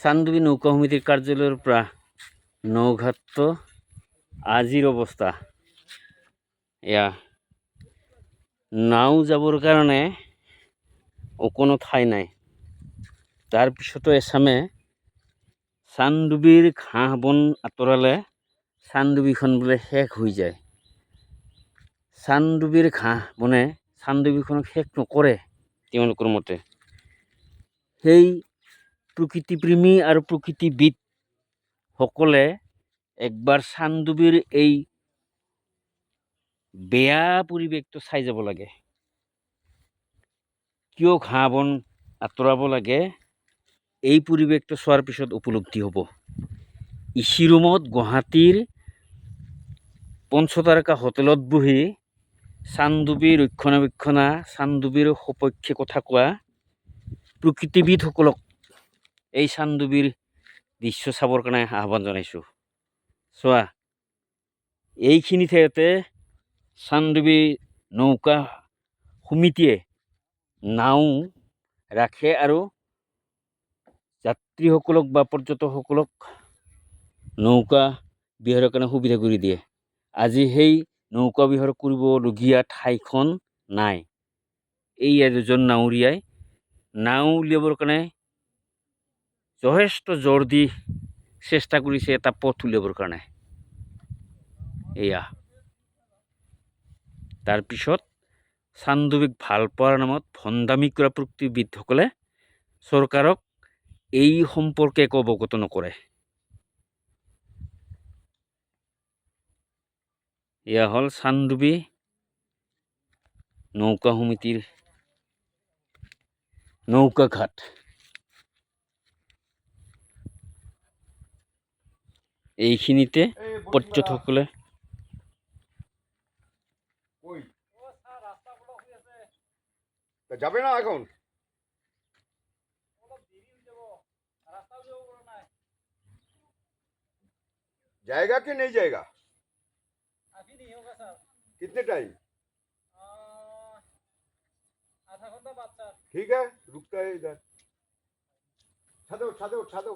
চান্দুবি নৌকা সমিতিৰ কাৰ্যালয়ৰ পৰা নৌঘাট আজিৰ অৱস্থা এয়া নাও যাবৰ কাৰণে অকণো ঠাই নাই। তাৰপিছতো এচামে চান্দুবিৰ ঘাঁহ বন আঁতৰালে চান্দুবিখন বোলে শেষ হৈ যায়। চান্দুবিৰ ঘাঁহ বনে চান্দুবিখনক শেষ নকৰে তেওঁলোকৰ মতে। সেই প্ৰকৃতিপ্ৰেমী আৰু প্ৰকৃতিবিদসকলে একবাৰ চান্দুবিৰ এই বেয়া পৰিৱেশটো চাই যাব লাগে। কিয় ঘাঁহ বন আঁতৰাব লাগে এই পৰিৱেশটো চোৱাৰ পিছত উপলব্ধি হ'ব। ইচি ৰুমত গুৱাহাটীৰ পঞ্চতাৰকা হোটেলত বহি চান্দুবি ৰক্ষণাবেক্ষণা চান্দুবিৰ সপক্ষে কথা কোৱা প্ৰকৃতিবিদসকলক এই চান্দুবিৰ দৃশ্য চাবৰ কাৰণে আহ্বান জনাইছোঁ। চোৱা, এইখিনি ঠাইতে চান্দুবি নৌকা সমিতিয়ে নাও ৰাখে আৰু যাত্ৰীসকলক বা পৰ্যটকসকলক নৌকা বিহাৰৰ কাৰণে সুবিধা কৰি দিয়ে। আজি সেই নৌকা বিহাৰ কৰিবলগীয়া ঠাইখন নাই। এই এজন নাৱৰীয়াই নাও উলিয়াবৰ কাৰণে যথেষ্ট জোৰ দি চেষ্টা কৰিছে এটা পথ উলিয়াবৰ কাৰণে। এয়া তাৰপিছত চান্দুবিক ভাল পোৱাৰ নামত ভণ্ডামি কৰা প্ৰকৃতিবিদসকলে চৰকাৰক এই সম্পৰ্কে একো অৱগত নকৰে। এয়া হ'ল চান্দুবি নৌকা সমিতিৰ নৌকাঘাট। এইখিনিতে পৰ্যটকসকলে যাবে না এখন जाएगा कि नहीं जाएगा? अभी नहीं होगा सर। कितने टाइम? आधा घंटा बाद सर। ठीक है, रुकता है इधर। छादो छादो छादो